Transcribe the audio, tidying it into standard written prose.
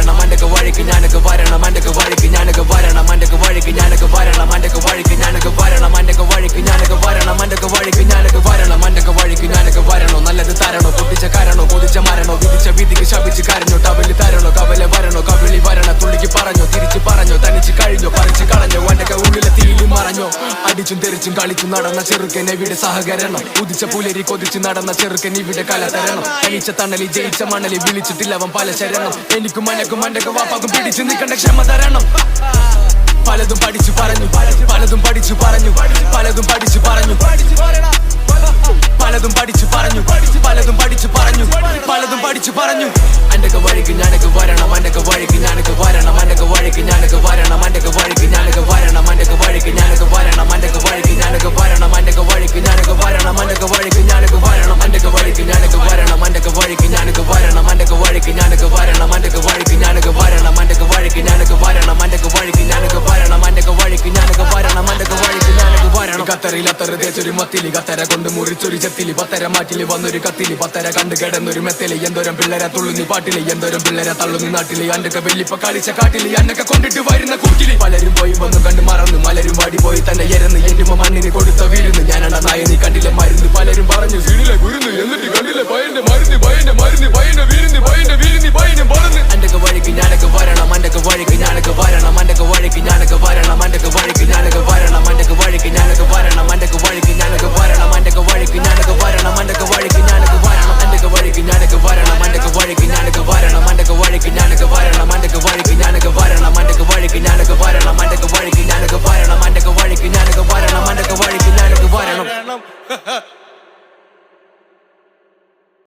വരണം അൻ്റെക്ക് വഴിക്ക് ഞാനൊക്കെ വരണം അൻ്റെക്ക് വഴിക്ക് ഞാനൊക്കെ വരണം അൻ്റെക്ക് വഴിക്ക് ഞാനൊക്കെ വരണം അൻ്റെക്ക് വഴിക്ക് ഞാനൊക്കെ വരണം അൻ്റെക്ക് വഴിക്ക് ഞാനൊക്കെ വരണം അൻ്റെക്ക് വഴിക്ക് ഞാനൊക്കെ വരണം അൻ്റെക്ക് വഴിക്ക് ഞാനൊക്കെ വരണോ നല്ലത് തരണോ പൊട്ടിച്ച കരണോ കൊതിച്ച മരണോ വിധിച്ച വിധിക്ക് ശപിച്ച് കരഞ്ഞോ ടവലി തരണോ കവല വരണോ കവിളി വരണ തുള്ളിക്ക് പറഞ്ഞോ തിരിച്ച് പറഞ്ഞോ തനിച്ച് കഴിഞ്ഞോ പറിച്ച് കളഞ്ഞോ അൻ്റെക്ക് ഉള്ളിലെ തീയിൽ മറഞ്ഞോ അടിച്ചും തെറിച്ചും കളിച്ചും നടന്ന ചെറുക്കൻ ഇവിടെ സഹകരണം ഉദിച്ച പുലരി കൊതിച്ച് നടന്ന ചെറുക്കൻ ഇവിടെ കല തരണം തനിച്ച തണലി ജയിച്ച മണലി വിളിച്ചിട്ടില്ല അവൻ പല ശരണം എനിക്കും മനക്കും അൻ്റെക്ക് വാപ്പാക്കും പിടിച്ചു നിൽക്കേണ്ട ക്ഷമ തരണം പലതും പഠിച്ചു പറഞ്ഞു പലതും പഠിച്ചു പറഞ്ഞു പലതും പഠിച്ചു പറഞ്ഞു പലതും പഠിച്ചു പറഞ്ഞു പലതും പഠിച്ചു പറഞ്ഞു പലതും പഠിച്ചു പറഞ്ഞു അൻ്റെക്ക് വഴിക്ക് ഞാനൊക്കെ വരണം അൻ്റെക്ക് വഴിക്ക് ഞാനൊക്കെ വരണം അൻ്റെക്ക് വഴിക്ക് ഞാനൊക്കെ വരണം അൻ്റെക്ക് വഴിക്ക് ഞാനൊക്കെ വരണം അൻ്റെക്ക് വഴിക്ക് ഞാനൊക്കെ വരണം അൻ്റെക്ക് വഴിക്ക് ഞാനൊക്കെ വരണം അൻ്റെക്ക് വഴിക്ക് ഞാനൊക്കെ വരണം അൻ്റെക്ക് വഴിക്ക് ഞാനൊക്കെ വരണം അൻ്റെക്ക് വഴിക്ക് ഞാനൊക്കെ വരണം അൻ്റെക്ക് വഴിക്ക് ഞാനൊക്കെ വരണം അൻ്റെക്ക് വഴിക്ക് ഞാനൊക്കെ വരണം അൻ്റെക്ക് വഴിക്ക് ഞാനൊക്കെ വരണം അൻ്റെക്ക് വഴിക്ക് ഞാനൊക്കെ വരണം അൻ്റെക്ക് വഴിക്ക് ഞാനൊക്കെ വരണം അൻ്റെക്ക് വഴിക്ക് ഞാനൊക്കെ വരണം അൻ്റെക്ക് വഴിക്ക് ഞാനൊക്കെ വരണം ഖത്തറിൽ അത്തറ് തേച്ചൊരു മത്തിലി ഖത്തര കൊണ്ട് മുറിച്ചൊരു ചെത്തിലി പത്തര മാറ്റില് വന്നൊരു കത്തിലി പത്തര കണ്ട് കിടന്നൊരു മെത്തലി എന്തോരം പിള്ളേരെ തുള്ളുന്നി പാട്ടില് എന്തോരം പിള്ളേരെ തള്ളുന്നി നാട്ടില് അൻ്റെക്കെ വെള്ളിപ്പ കളിച്ച കാട്ടില് അന്നൊക്കെ കൊണ്ടിട്ട് വരുന്ന കൂട്ടില് പലരും പോയി വന്നു കണ്ട് മറന്നു മലരും വാടി പോയി തന്നെ എരന്ന് എന്നുമ മണ്ണിന് കൊടുത്ത വീരുന്ന് ഞാനണ്ട നായനി കണ്ടില്ല മരുന്ന് പലരും പറഞ്ഞു സീനിലെ ഗുരുന്ന് എന്നിട്ട് കണ്ടില്ല പയ്യന്റെ മരുന്ന് പയ്യന്റെ മരുന്ന് പയ്യന്റെ വീരുന്ന് പയ്യന്റെ വീരുന്ന് പയ്യനെ പറഞ്ഞു അൻ്റെക്ക് വഴിക്ക് ഞാനൊക്കെ വരണം അൻ്റെക്ക് വഴിക്ക് ഞാനൊക്കെ വരണം അൻ്റെക്ക് വഴിക്ക് ഞാനൊക്കെ വരണം അൻ്റെക്ക് വഴിക്ക് ഞാനൊക്കെ വരണം അൻ്റെക്ക് വഴിക്ക് ഞാനൊക്കെ വരണം അൻ്റെക്ക് വഴിക്ക് ഞാനൊക്കെ വരണം അൻ്റെക്ക് വഴിക്ക് ഞാനൊക്കെ വരണം അൻ്റെക്ക് വഴിക്ക് ഞാനൊക്കെ വരണം അൻ്റെക്ക് വഴിക്ക് ഞാനൊക്കെ വരണം അൻ്റെക്ക് വഴിക്ക് ഞാനൊക്കെ വരണം അൻ്റെക്ക് വഴിക്ക് ഞാനൊക്കെ വരണം അൻ്റെക്ക് വഴിക്ക് ഞാനൊക്കെ വരണം അൻ്റെക്ക് വഴിക്ക് ഞാനൊക്കെ വരണം അൻ്റെക്ക് വഴിക്ക് ഞാനൊക്കെ വരണം അൻ്റെക്ക് വഴിക്ക് ഞാനൊക്കെ വരണം അൻ്റെക്ക് വഴിക്ക് ഞാനൊക്കെ വരണം